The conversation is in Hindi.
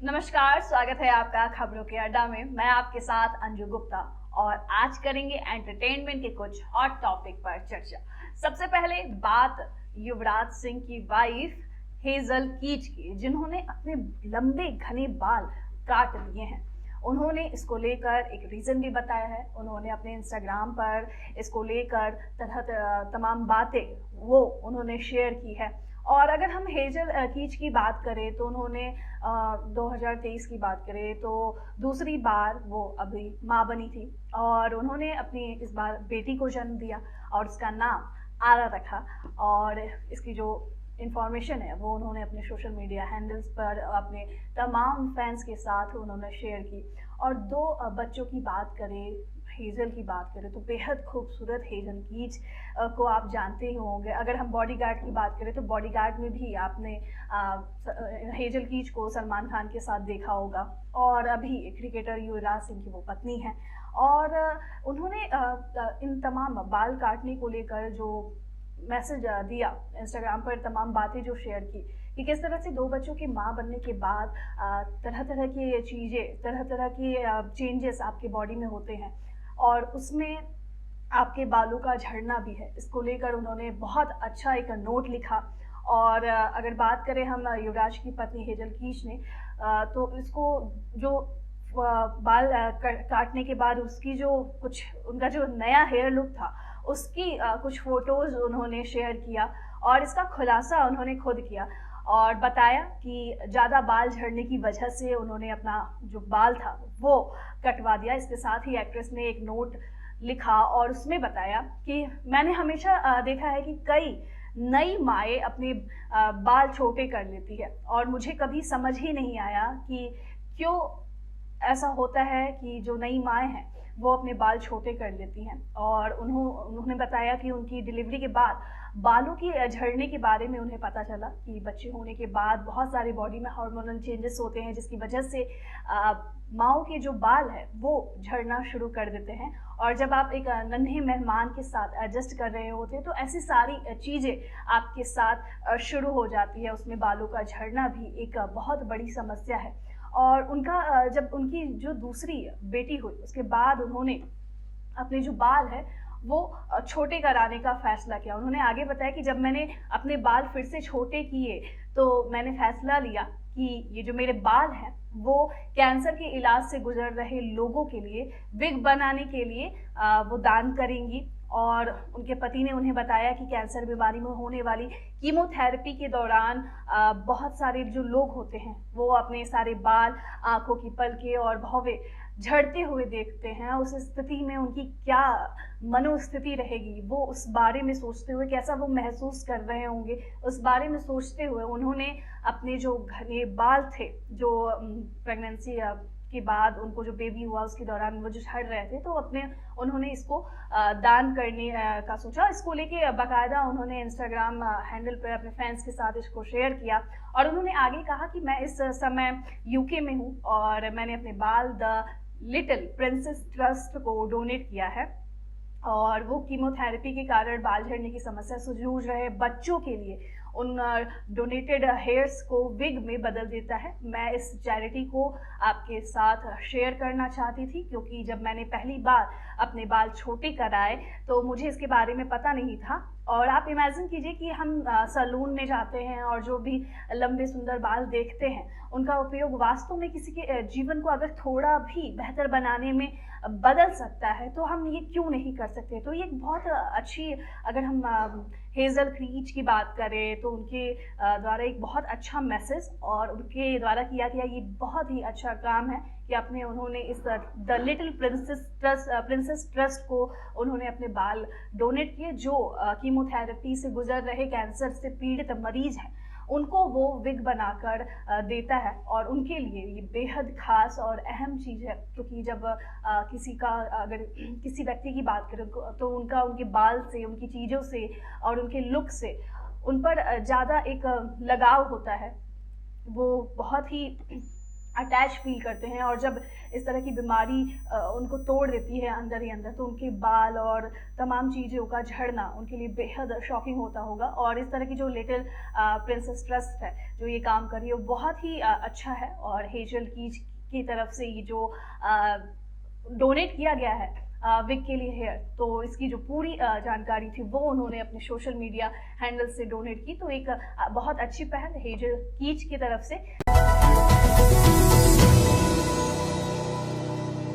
नमस्कार, स्वागत है आपका खबरों के अड्डा में। मैं आपके साथ अंजू गुप्ता और आज करेंगे एंटरटेनमेंट के कुछ हॉट टॉपिक पर चर्चा। सबसे पहले बात युवराज सिंह की वाइफ हेजल कीच की, जिन्होंने अपने लंबे घने बाल काट दिए हैं। उन्होंने इसको लेकर एक रीजन भी बताया है। उन्होंने अपने इंस्टाग्राम पर इसको लेकर तमाम बातें वो उन्होंने शेयर की है। और अगर हम हेजल कीच की बात करें तो उन्होंने 2023 की बात करें तो दूसरी बार वो अभी माँ बनी थी और उन्होंने अपनी इस बार बेटी को जन्म दिया और इसका नाम आरा रखा। और इसकी जो इंफॉर्मेशन है वो उन्होंने अपने सोशल मीडिया हैंडल्स पर अपने तमाम फैंस के साथ उन्होंने शेयर की। और दो बच्चों की बात करें, हेजल की बात करें तो बेहद खूबसूरत हेजल कीच को आप जानते ही होंगे। अगर हम बॉडीगार्ड की बात करें तो बॉडीगार्ड में भी आपने हेजल कीच को सलमान खान के साथ देखा होगा। और अभी क्रिकेटर युवराज सिंह की वो पत्नी है। और उन्होंने इन तमाम बाल काटने को लेकर जो मैसेज दिया इंस्टाग्राम पर, तमाम बातें जो शेयर की कि किस तरह से दो बच्चों की माँ बनने के बाद तरह तरह की चीज़ें, तरह तरह की चेंजेस आपके बॉडी में होते हैं और उसमें आपके बालों का झड़ना भी है। इसको लेकर उन्होंने बहुत अच्छा एक नोट लिखा। और अगर बात करें हम युवराज की पत्नी हेजल कीच ने, तो इसको जो बाल काटने के बाद उसकी जो कुछ उनका जो नया हेयर लुक था उसकी कुछ फोटोज उन्होंने शेयर किया और इसका खुलासा उन्होंने खुद किया और बताया कि ज़्यादा बाल झड़ने की वजह से उन्होंने अपना जो बाल था वो कटवा दिया। इसके साथ ही एक्ट्रेस ने एक नोट लिखा और उसमें बताया कि मैंने हमेशा देखा है कि कई नई माएँ अपने बाल छोटे कर लेती है और मुझे कभी समझ ही नहीं आया कि क्यों ऐसा होता है कि जो नई माएँ हैं वो अपने बाल छोटे कर लेती हैं। और उन्होंने बताया कि उनकी डिलीवरी के बाद बालों की झड़ने के बारे में उन्हें पता चला कि बच्चे होने के बाद बहुत सारे बॉडी में हार्मोनल चेंजेस होते हैं जिसकी वजह से माँओं के जो बाल है वो झड़ना शुरू कर देते हैं। और जब आप एक नन्हे मेहमान के साथ एडजस्ट कर रहे होते हैं तो ऐसी सारी चीज़ें आपके साथ शुरू हो जाती है। उसमें बालों का झड़ना भी एक बहुत बड़ी समस्या है। और उनका जब उनकी जो दूसरी बेटी हुई उसके बाद उन्होंने अपने जो बाल है वो छोटे कराने का फैसला किया। उन्होंने आगे बताया कि जब मैंने अपने बाल फिर से छोटे किए तो मैंने फैसला लिया कि ये जो मेरे बाल हैं वो कैंसर के इलाज से गुजर रहे लोगों के लिए विग बनाने के लिए वो दान करेंगी। और उनके पति ने उन्हें बताया कि कैंसर बीमारी में होने वाली कीमोथेरेपी के दौरान बहुत सारे जो लोग होते हैं वो अपने सारे बाल, आंखों की पलकें और भौवें झड़ते हुए देखते हैं। उस स्थिति में उनकी क्या मनोस्थिति रहेगी, वो उस बारे में सोचते हुए कैसा वो महसूस कर रहे होंगे, उस बारे में सोचते हुए उन्होंने अपने जो घने बाल थे, जो प्रेगनेंसी के बाद उनको जो बेबी हुआ उसके दौरान वो जो झड़ रहे थे, तो उन्होंने इसको दान करने का सोचा। इसको लेके बाकायदा उन्होंने इंस्टाग्राम हैंडल पर अपने फैंस के साथ इसको शेयर किया। और उन्होंने आगे कहा कि मैं इस समय यूके में हूँ और मैंने अपने बाल द लिटिल प्रिंसेस ट्रस्ट को डोनेट किया है और वो कीमोथेरेपी के कारण बाल झड़ने की समस्या से जूझ रहे बच्चों के लिए उन डोनेटेड हेयर्स को विग में बदल देता है। मैं इस चैरिटी को आपके साथ शेयर करना चाहती थी क्योंकि जब मैंने पहली बार अपने बाल छोटे कराए तो मुझे इसके बारे में पता नहीं था। और आप इमेजिन कीजिए कि हम सैलून में जाते हैं और जो भी लंबे सुंदर बाल देखते हैं उनका उपयोग वास्तव में किसी के जीवन को अगर थोड़ा भी बेहतर बनाने में बदल सकता है तो हम ये क्यों नहीं कर सकते। तो ये एक बहुत अच्छी, अगर हम हेजल कीच की बात करें तो उनके द्वारा एक बहुत अच्छा मैसेज और उनके द्वारा किया गया ये बहुत ही अच्छा काम है कि उन्होंने इस द लिटिल प्रिंसेस ट्रस्ट को उन्होंने अपने बाल डोनेट किए। जो कीमोथेरेपी से गुजर रहे कैंसर से पीड़ित मरीज हैं उनको वो विग बनाकर देता है और उनके लिए ये बेहद खास और अहम चीज़ है क्योंकि जब अगर किसी व्यक्ति की बात करें तो उनके बाल से, उनकी चीज़ों से और उनके लुक से उन पर ज़्यादा एक लगाव होता है। वो बहुत ही अटैच फील करते हैं, और जब इस तरह की बीमारी उनको तोड़ देती है अंदर ही अंदर, तो उनके बाल और तमाम चीज़ों का झड़ना उनके लिए बेहद शॉकिंग होता होगा। और इस तरह की जो लिटिल प्रिंसेस ट्रस्ट है जो ये काम कर रही है वो बहुत ही अच्छा है। और हेजल कीच की तरफ से ये जो डोनेट किया गया है विग के लिए हेयर, तो इसकी जो पूरी जानकारी थी वो उन्होंने अपने सोशल मीडिया हैंडल से डोनेट की। तो एक बहुत अच्छी पहल हेजल कीच की तरफ से।